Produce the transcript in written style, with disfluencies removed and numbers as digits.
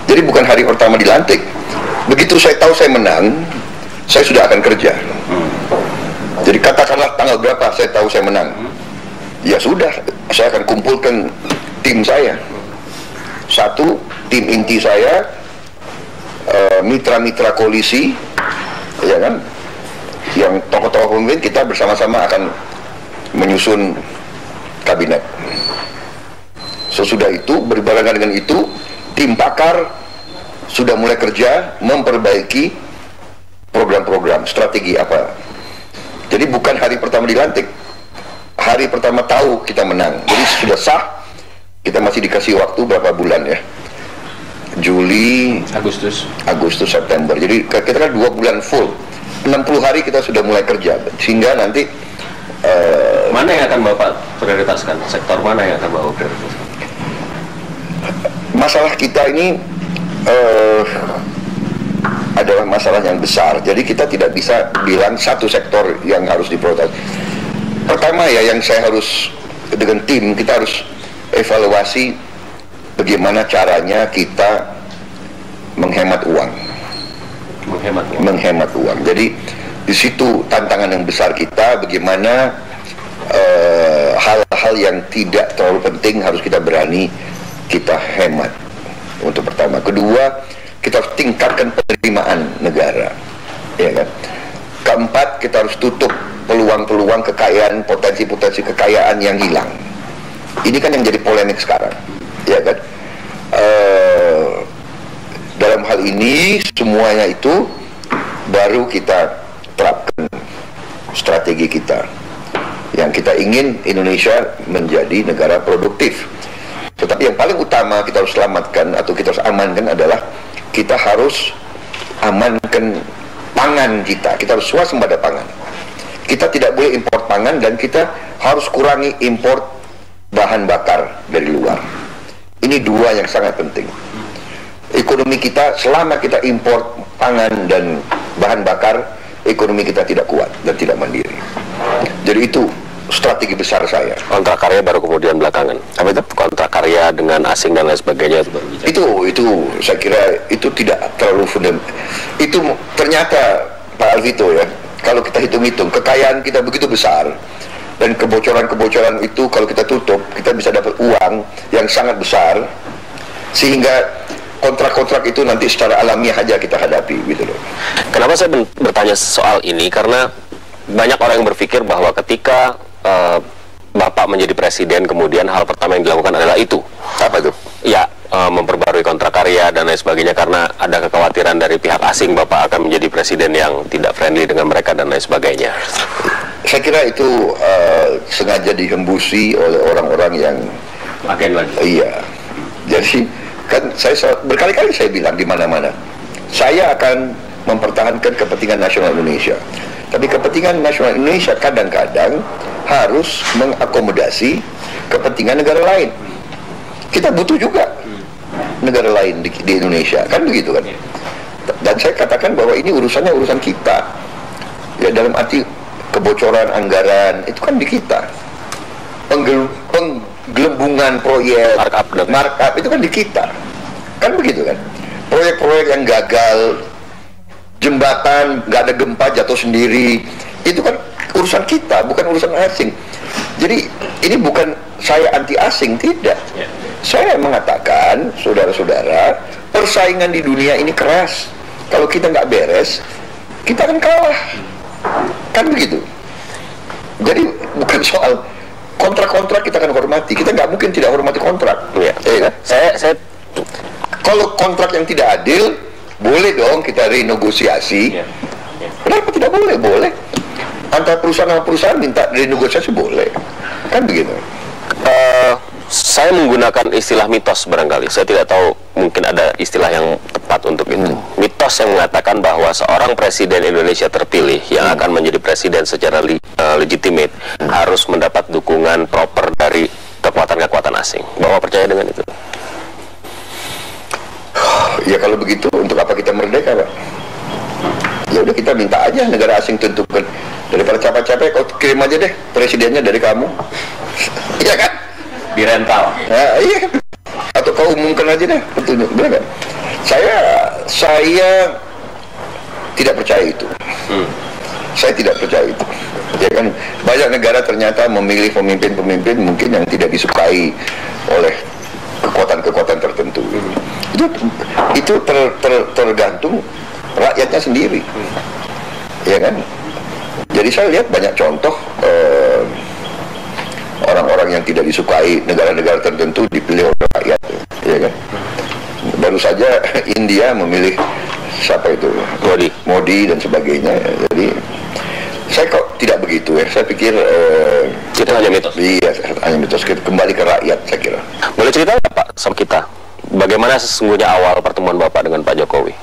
Jadi bukan hari pertama dilantik. Begitu saya tahu saya menang, saya sudah akan kerja. Jadi katakanlah tanggal berapa saya tahu saya menang, ya sudah, saya akan kumpulkan tim saya. Satu, tim inti saya, mitra-mitra koalisi, ya kan, yang tokoh-tokoh pemimpin, kita bersama-sama akan menyusun kabinet. Sesudah itu, berbarengan dengan itu, tim pakar sudah mulai kerja memperbaiki program-program, strategi apa. Jadi bukan hari pertama dilantik, hari pertama tahu kita menang. Jadi sudah sah, kita masih dikasih waktu berapa bulan ya? Juli, Agustus, September. Jadi kita kan 2 bulan full, 60 hari kita sudah mulai kerja. Sehingga nanti mana yang akan Bapak prioritaskan? Sektor mana yang akan Bapak prioritaskan? Masalah kita ini adalah masalah yang besar. Jadi kita tidak bisa bilang satu sektor yang harus diprioritaskan. Pertama ya, yang saya harus dengan tim, kita harus evaluasi bagaimana caranya kita menghemat uang. Menghemat uang. Jadi di situ tantangan yang besar kita, bagaimana hal-hal yang tidak terlalu penting harus kita berani kita hemat. Untuk pertama. Kedua, kita harus tingkatkan penerimaan negara, ya kan. Keempat, kita harus tutup peluang-peluang kekayaan, potensi-potensi kekayaan yang hilang. Ini kan yang jadi polemik sekarang, ya kan. Dalam hal ini semuanya itu baru kita terapkan strategi kita. Yang kita ingin Indonesia menjadi negara produktif. Tetapi yang paling utama kita harus selamatkan atau kita harus amankan adalah kita harus amankan pangan kita. Kita harus swasembada pangan. Kita tidak boleh impor pangan dan kita harus kurangi impor bahan bakar dari luar. Ini dua yang sangat penting. Ekonomi kita, selama kita impor pangan dan bahan bakar, ekonomi kita tidak kuat dan tidak mandiri. Jadi itu strategi besar saya. Kontrak karya baru kemudian belakangan. Apa itu? Kontrak karya dengan asing dan lain sebagainya. Itu saya kira itu tidak terlalu fundamental. Itu ternyata Pak Alvito ya, kalau kita hitung-hitung kekayaan kita begitu besar dan kebocoran-kebocoran itu kalau kita tutup, kita bisa dapat uang yang sangat besar sehingga kontrak-kontrak itu nanti secara alamiah aja kita hadapi gitu loh. Kenapa saya bertanya soal ini? Karena banyak orang yang berpikir bahwa ketika Bapak menjadi presiden, kemudian hal pertama yang dilakukan adalah itu. Apa itu? Ya, memperbarui kontrak karya dan lain sebagainya, karena ada kekhawatiran dari pihak asing Bapak akan menjadi presiden yang tidak friendly dengan mereka dan lain sebagainya. Saya kira itu sengaja dihembusi oleh orang-orang yang agen lagi. Iya. Jadi kan saya berkali-kali saya bilang di mana-mana, saya akan mempertahankan kepentingan nasional Indonesia. Tapi kepentingan nasional Indonesia kadang-kadang harus mengakomodasi kepentingan negara lain. Kita butuh juga negara lain di Indonesia, kan begitu kan? Dan saya katakan bahwa ini urusannya urusan kita. Ya dalam arti kebocoran anggaran itu kan di kita. Penggelembungan proyek, markup itu kan di kita. Kan begitu kan? Proyek-proyek yang gagal, jembatan nggak ada gempa jatuh sendiri, itu kan urusan kita, bukan urusan asing. Jadi ini bukan saya anti asing, tidak. Saya mengatakan, saudara-saudara, persaingan di dunia ini keras. Kalau kita nggak beres, kita akan kalah. Kan begitu. Jadi bukan soal kontrak-kontrak kita akan hormati. Kita nggak mungkin tidak hormati kontrak. Kan? Saya kalau kontrak yang tidak adil, boleh dong kita renegosiasi. Kenapa tidak boleh? Boleh. Antara perusahaan sama perusahaan minta renegosiasi boleh. Kan begitu. Saya menggunakan istilah mitos barangkali. Saya tidak tahu, mungkin ada istilah yang tepat untuk itu. Mitos yang mengatakan bahwa seorang presiden Indonesia terpilih yang akan menjadi presiden secara legitimate harus mendapat dukungan proper dari kekuatan-kekuatan asing. Bapak percaya dengan itu? Ya kalau begitu untuk apa kita merdeka, Pak? Ya udah kita minta aja negara asing tentukan. Daripada capek-capek kau kirim aja deh presidennya dari kamu. Iya kan? Di rental. Nah, iya. Atau kau umumkan aja deh petunjuk, benar kan? Saya tidak percaya itu. Saya tidak percaya itu. Ya kan, banyak negara ternyata memilih pemimpin-pemimpin mungkin yang tidak disukai oleh kekuatan-kekuatan tertentu. Itu tergantung rakyatnya sendiri. Ya kan? Jadi saya lihat banyak contoh orang-orang yang tidak disukai negara-negara tertentu dipilih oleh rakyat. Ya kan? Baru saja India memilih siapa itu, Modi dan sebagainya. Jadi saya kok tidak begitu ya. Saya pikir itu hanya mitos. Iya, hanya mitos. Kembali ke rakyat, saya kira. Boleh cerita nggak Pak sama kita, bagaimana sesungguhnya awal pertemuan Bapak dengan Pak Jokowi?